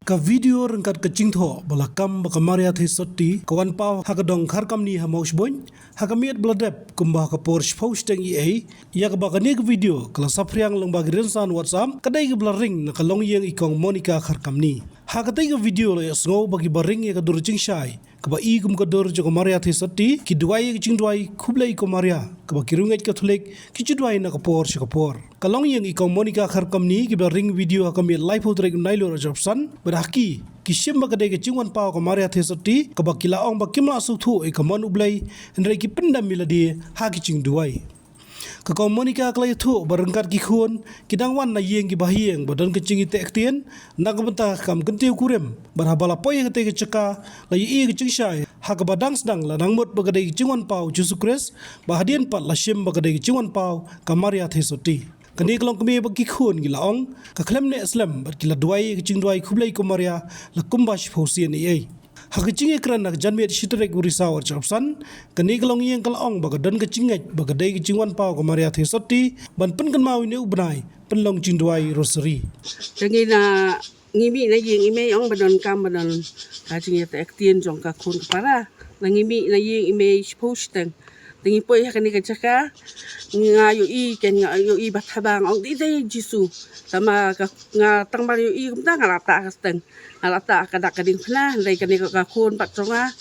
ka video rengkat kecing tho balakam bakamaria the sotti kawan pau hakadong kharkam ni hamaus boy hakamiat bladep kumbah ka Porsche post teng ia ya ka bakani ke video kala safriang leng bagi rensan WhatsApp kadai ke blaring na kalong yang ikong Monica kharkam ni hakatai ke video lo yasngo bagi baring ya ka dur jing shai kaba i kum ka dur jo maria the sotti ki duai ke jing duai khublai ko maria kaba kirungai ka thulek ki duai na ka Porsche ka por kalong yang ikong Monica kharkam ni ki baring video hakamiat live hotrek nailo rajopsan beraki kisim bakadai ke cingwan pau ka maria the sotti ka bakila ong bakimla suthu e ka man ublai ndrai ki pendam miladi ha ki cing duai ka ko Monica klai thu barangkat ki khun kidang wan na yeng ki bahieng badan ke cing ite ektien na ka benta kam kentiu kurem barhabala poy ke te ke ceka lai i ke cing shai ha ka badang sedang la nangmut bakadai ki cingwan pau Jesus Christ bahadian pat la shim bakadai ki cingwan pau ka maria the sotti kani kelong kami bagi khun gila ong ka klem ne islam bat kila duai ke cing duai khublai ko maria la kumbash phosian ei ha ke cing ekran nak janmet shitrek urisawar chapsan kani kelong yang kelong baga dan ke cingai baga dai ke cingwan pau ko maria the sotti ban pen kan mau ni ubnai penlong cing duai rosary jangi na ngimi na yeng ime ong badon kam badon ka cing ya tek tien jong ka khun para na ngimi na yeng ime posteng tingi poy hakani ka chaka ngayo i ken ngayo i bathabang ong di dai jisu sama ka nga tang bar yo i kumta ngalata kasteng ngalata kada kading phna dai kani ka khun pat chonga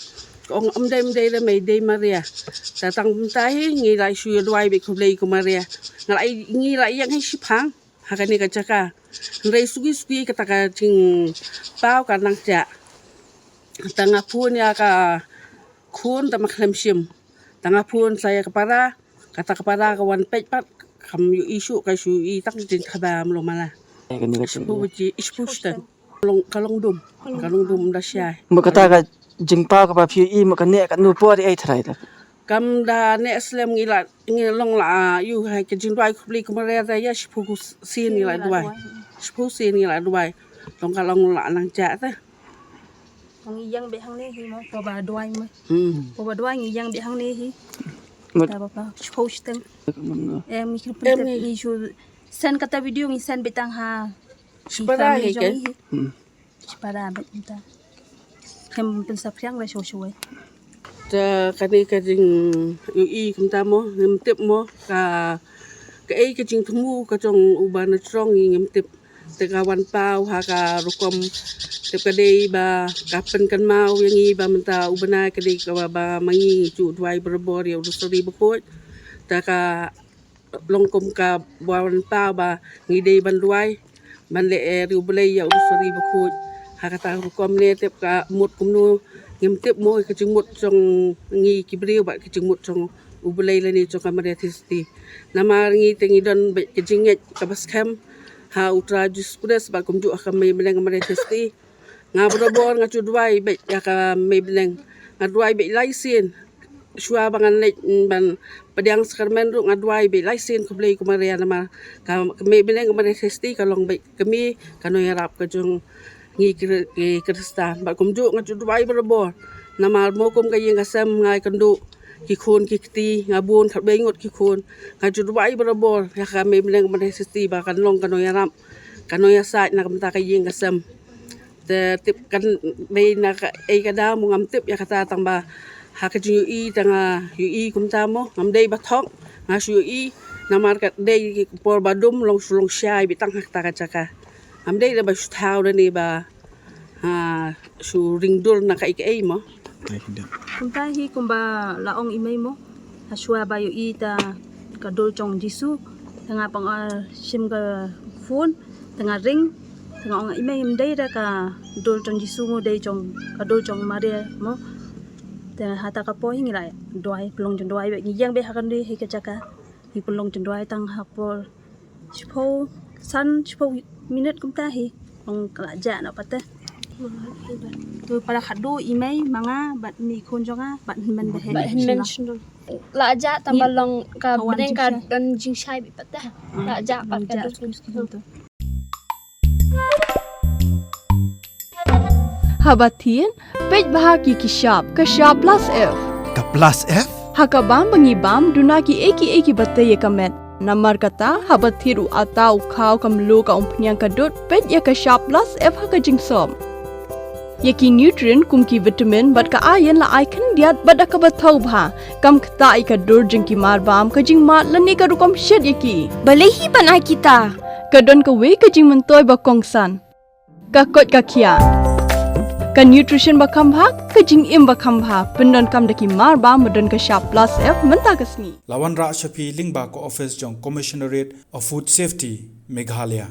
ong dai da mai dai maria ta tang kumta hi ngi lai shu duai be khublei ko maria ngalai ngi lai yang hi shipang hakani ka chaka ndai sugi kata ka ching pau ka nang ja tanga phun ya ka khun ta maklem shim tanga pun saya kepada kata kepada kawan pej pat kam isu ka su I tak din khaba mlo mala ispu ispusten kalong dum da syai makata ka jingpa ka pa phi I makane ka nu po ai thrai ta kam da ne islam ngilong la yu hai ke jing dwai khubli kumare da ya ispu sin ni la dwai ispu sin ni la dwai long kalong la nang ja ta ngi yang be hang ne hi mo po ba duai mo po ba duai ngi yang be hang ne hi ta ba pa posting em mi kipun hi shu send kata video ngi send betang ha separa hi ke separa bet ta kem pen sapriang la shu ta kani ka jing yu I kumta mo ngem tip mo ka ai ka jing thumu ka jong ubana strong ngem tip te kawan pau ha ka rukom te kadai ba kapen kan mau yang I ba menta ubana kadai ka ba mangi cu duai berbor ya usuri bekot ta ka longkom ka bawan pau ba ngidei ban duai ban le ri ubelai ya usuri bekot ha ka ta rukom ne te ka mut kumnu ngem tip mo ka jingmut jong ngi kibriu ba ka jingmut jong ubelai le ni jong kamare thisti nama ngi tengi don ke jinget ka baskem ha utra jus kudas ba kumju akam may beleng amare testi nga bodobor nga chudwai be ya ka may beleng nga duai be laisin shua bangan lek ban padiang skarmen ru nga duai be laisin kublei kumaria nama ka may beleng amare testi kalong be kami kano yarap ka jung ngi kristan ba kumju nga chudwai bodobor nama mokum ka yeng asam ngai kandu ki khun ki kti ngabun khat bengot ki khun ka judwai barabor ya ka me bleng mane sisti ba kan long kano yaram kano ya sa na kamta ka yeng kasam te tip kan be na ka ai kada mo ngam tip ya kata tang ba ha ka ju I tanga yu I kumta mo ngam dei ba thok nga su I na mar ka dei por badum long sulong syai bitang hakta ka chaka ngam dei da ba su thau ni ba ha su ringdur na ka ai mo kumta hi kumba laong imay mo haswa ba yu ita kadol chong jisu tanga pang sim ka phone tanga ring tanga ong imay imdai da ka dol chong jisu mo dai chong kadol chong maria mo tanga hata ka po hingi lai doai pelong chong doai be yang be hakan di hi ka chaka hi pelong chong doai tang hapol sipo san sipo minute kumta hi ong kala ja na pate tu pada khadu imay mga bat ni khonjonga bat men be mention la aja tambalong ka bren ka dan jing shai bi patah la aja pat ka tu Habatin pej bahagi kishap plus F ka plus F hakabam bangibam dunaki eki bataye kamet namar kata habathiru atau khau kamlu ka umpnyang kadut pej ya kishap plus F haka jingsom Yaki nutrient kum ki vitamin bat ka iron la ai khan diat bat ka bathau bha kam khta I ka dur jing ki mar bam ka jing mat la ne ka rukom shed yaki Balehi panai kita. ka don ka we ka jing mentoy ba kongsan ka kot ka khia ka nutrition ba kham bha ka jing im ba kham bha pendon kam daki mar bam modon ka sharp plus f menta kasni Lawan Ra Shafi Lingba ko office jong Commissionerate of Food Safety Meghalaya